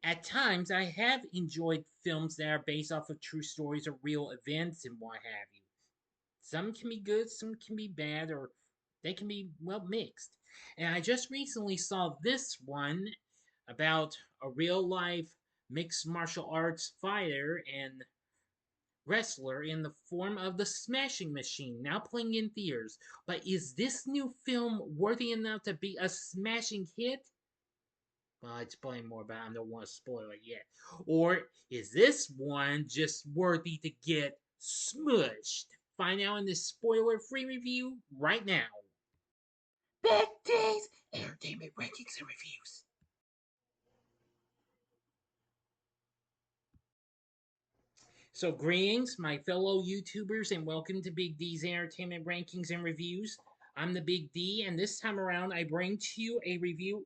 At times, I have enjoyed films that are based off of true stories or real events and what have you. Some can be good, some can be bad, or they can be, well, mixed. And I just recently saw this one about a real life mixed martial arts fighter and wrestler in the form of the Smashing Machine, now playing in theaters. But is this new film worthy enough to be a smashing hit? Well, I'll explain more, but I don't want to spoil it yet. Or is this one just worthy to get smushed? Find out in this spoiler free review right now. Big D's Entertainment Rankings and Reviews. So, greetings, my fellow YouTubers, and welcome to Big D's Entertainment Rankings and Reviews. I'm the Big D, and this time around, I bring to you a review,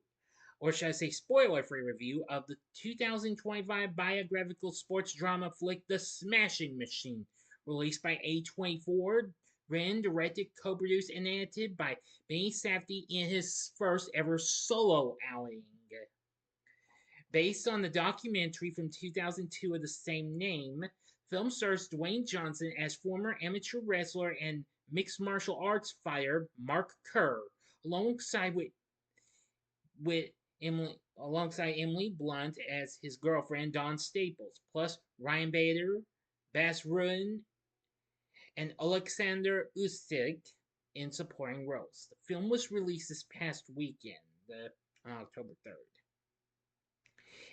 or should I say spoiler free review, of the 2025 biographical sports drama flick The Smashing Machine, released by A24, written, directed, co produced, and edited by Benny Safdie in his first ever solo outing. Based on the documentary from 2002 of the same name, film stars Dwayne Johnson as former amateur wrestler and mixed martial arts fighter Mark Kerr, alongside with Emily Blunt as his girlfriend Dawn Staples, plus Ryan Bader, Bas Rutten, and Oleksandr Usyk in supporting roles. The film was released this past weekend, on October 3rd.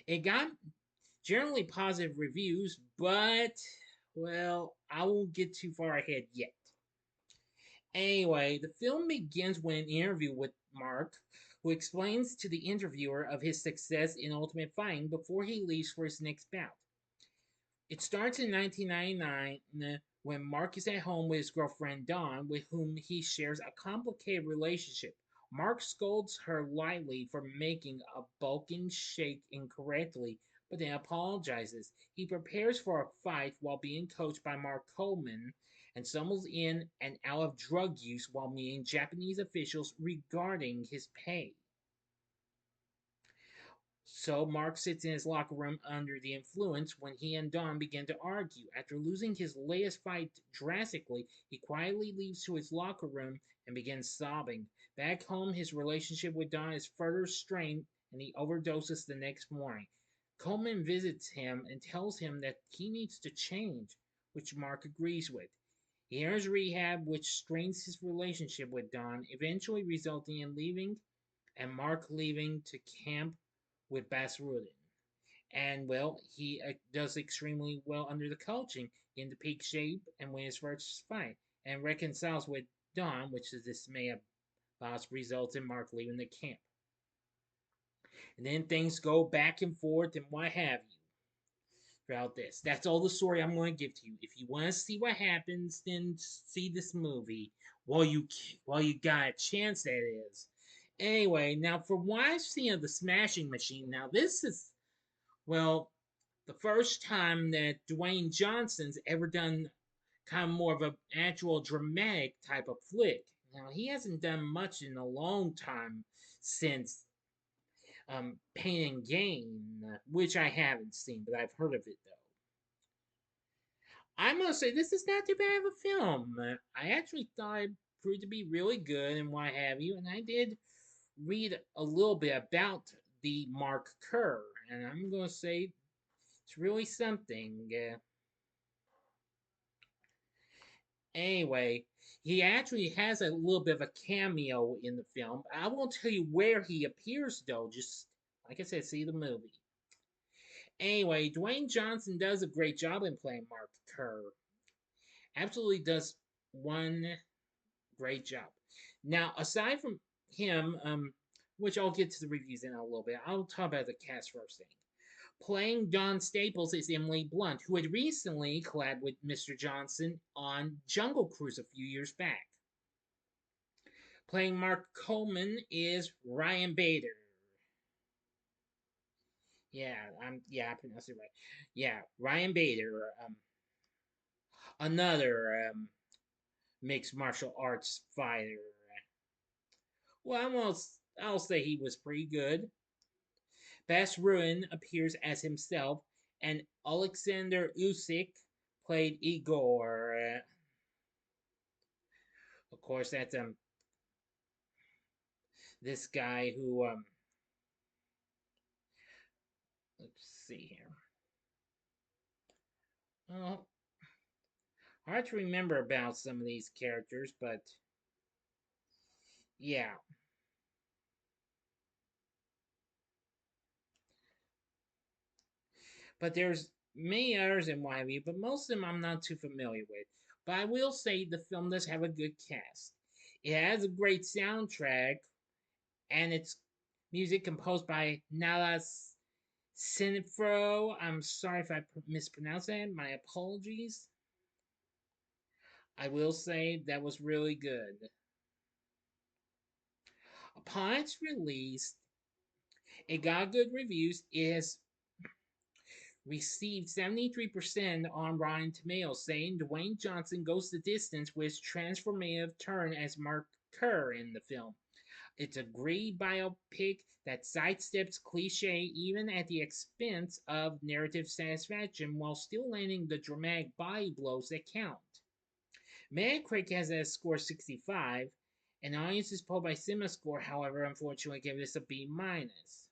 It got generally positive reviews, but, well, I won't get too far ahead yet. Anyway, the film begins with an interview with Mark, who explains to the interviewer of his success in Ultimate Fighting before he leaves for his next bout. It starts in 1999 when Mark is at home with his girlfriend Dawn, with whom he shares a complicated relationship. Mark scolds her lightly for making a bulking shake incorrectly, but then apologizes. He prepares for a fight while being coached by Mark Coleman and stumbles in and out of drug use while meeting Japanese officials regarding his pay. So Mark sits in his locker room under the influence when he and Don begin to argue. After losing his latest fight drastically, he quietly leaves to his locker room and begins sobbing. Back home, his relationship with Don is further strained and he overdoses the next morning. Coleman visits him and tells him that he needs to change, which Mark agrees with. He enters rehab, which strains his relationship with Don, eventually resulting in leaving and Mark leaving to camp with Bas Rutten. And, well, he does extremely well under the coaching, into peak shape and wins his first fight, and reconciles with Don, which is dismay of Boss results in Mark leaving the camp. And then things go back and forth and what have you throughout this. That's all the story I'm going to give to you. If you want to see what happens, then see this movie while you got a chance. That is. Anyway, now for what I've seen of the Smashing Machine, now this is, well, the first time that Dwayne Johnson's ever done kind of more of an actual dramatic type of flick. Now he hasn't done much in a long time since Pain and Gain, which I haven't seen, but I've heard of it though. I must say this is not too bad of a film. I actually thought it proved to be really good and what have you, and I did read a little bit about the Mark Kerr, and I'm going to say it's really something. Anyway, he actually has a little bit of a cameo in the film. I won't tell you where he appears, though. Just like I said, see the movie. Anyway, Dwayne Johnson does a great job in playing Mark Kerr. Absolutely does one great job. Now, aside from him, which I'll get to the reviews in a little bit, I'll talk about the cast first thing. Playing Dawn Staples is Emily Blunt, who had recently collabed with Mr. Johnson on Jungle Cruise a few years back. Playing Mark Coleman is Ryan Bader. I pronounced it right. Yeah, Ryan Bader, another mixed martial arts fighter. Well, I'll say he was pretty good. Bas Rutten appears as himself, and Oleksandr Usyk played Igor. Of course, that's this guy who let's see here. Well, hard to remember about some of these characters, but yeah. But there's many others in my view, but most of them I'm not too familiar with. But I will say the film does have a good cast. It has a great soundtrack, and it's music composed by Nalas Sinifro. I'm sorry if I mispronounced that. My apologies. I will say that was really good. Upon its release, it got good reviews. It has received 73% on Rotten Tomatoes, saying Dwayne Johnson goes the distance with his transformative turn as Mark Kerr in the film. It's a great biopic that sidesteps cliche even at the expense of narrative satisfaction while still landing the dramatic body blows that count. Metacritic has a score 65, and audiences polled by CinemaScore, however, unfortunately gave this a B minus.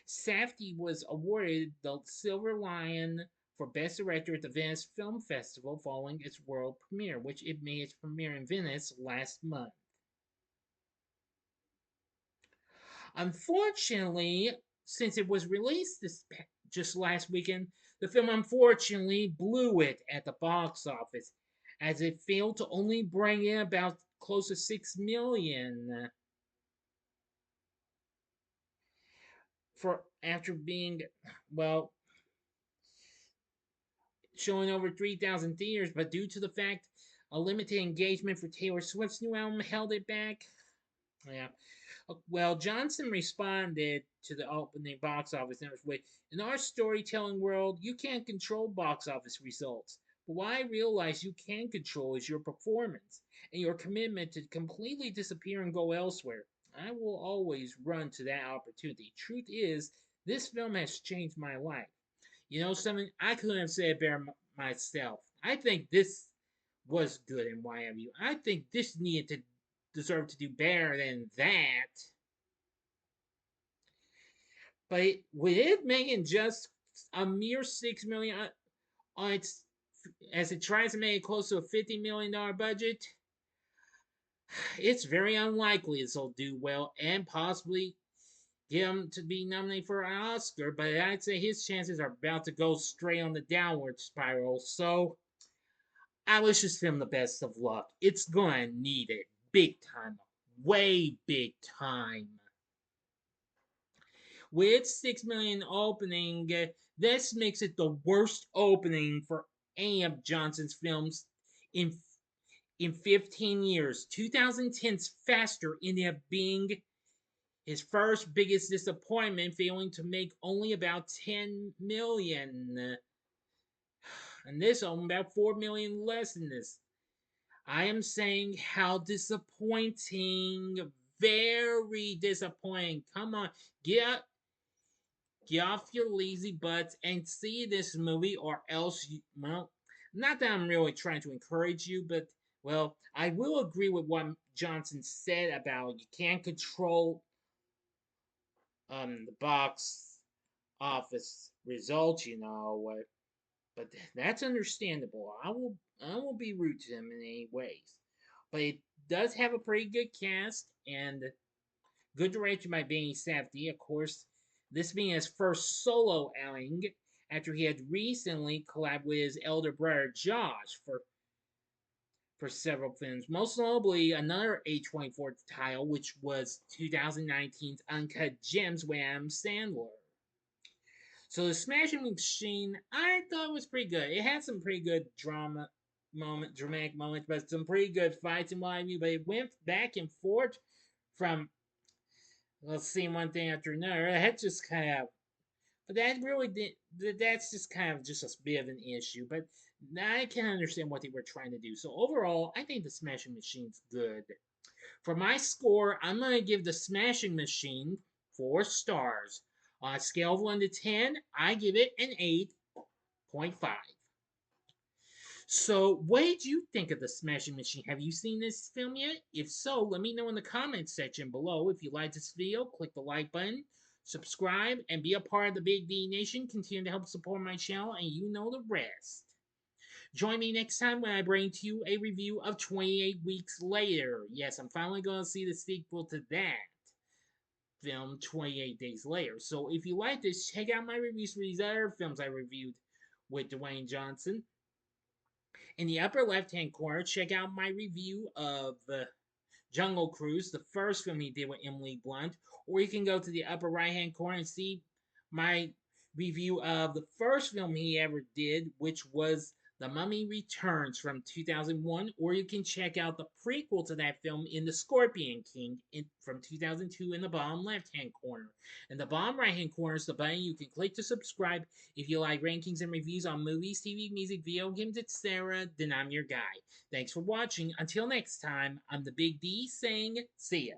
Safdie was awarded the Silver Lion for Best Director at the Venice Film Festival following its world premiere, which it made its premiere in Venice last month. Unfortunately, since it was released just last weekend, the film unfortunately blew it at the box office, as it failed to only bring in about close to 6 million for after being well showing over 3,000 theaters, but due to the fact a limited engagement for Taylor Swift's new album held it back. Yeah. Well, Johnson responded to the opening box office numbers with, "In our storytelling world, you can't control box office results. But what I realize you can control is your performance and your commitment to completely disappear and go elsewhere. I will always run to that opportunity. Truth is, this film has changed my life. You know something? I couldn't have said it better myself. I think this was good in YMU. I think this needed to deserve to do better than that. But with it making just a mere 6 million on its as it tries to make it close to a $50 million budget, it's very unlikely this will do well and possibly get him to be nominated for an Oscar. But I'd say his chances are about to go straight on the downward spiral. So I wish this film the best of luck. It's gonna need it big time, way big time. With 6 million opening, this makes it the worst opening for any of Johnson's films in 15 years. 2010's Faster ended up being his first biggest disappointment, failing to make only about 10 million. And this opened about 4 million less than this. I am saying how disappointing, very disappointing. Come on, get off your lazy butts and see this movie, or else you, well, not that I'm really trying to encourage you, but well, I will agree with what Johnson said about you can't control the box office results, but that's understandable. I will be rude to him in any ways, but it does have a pretty good cast and good direction by Benny Safdie. Of course, this being his first solo outing after he had recently collabed with his elder brother Josh for several films, most notably another A24 title, which was 2019's Uncut Gems with Adam Sandler. So the Smashing Machine, I thought was pretty good. It had some pretty good dramatic moments, but some pretty good fights in my view. But it went back and forth from let's see one thing after another. That just kind of, but that really did. That's just kind of just a bit of an issue. But I can understand what they were trying to do. So overall, I think the Smashing Machine's good. For my score, I'm gonna give the Smashing Machine 4 stars. On a scale of 1 to 10, I give it an 8.5. So, what did you think of the Smashing Machine? Have you seen this film yet? If so, let me know in the comments section below. If you like this video, click the like button, subscribe, and be a part of the Big D Nation. Continue to help support my channel, and you know the rest. Join me next time when I bring to you a review of 28 Weeks Later. Yes, I'm finally going to see the sequel to that film 28 Days Later. So if you like this, check out my reviews for these other films I reviewed with Dwayne Johnson. In the upper left-hand corner, check out my review of the Jungle Cruise, the first film he did with Emily Blunt, or you can go to the upper right-hand corner and see my review of the first film he ever did, which was The Mummy Returns from 2001, or you can check out the prequel to that film in The Scorpion King from 2002 in the bottom left-hand corner. In the bottom right-hand corner is the button you can click to subscribe. If you like rankings and reviews on movies, TV, music, video games, etc., then I'm your guy. Thanks for watching. Until next time, I'm the Big D saying see ya.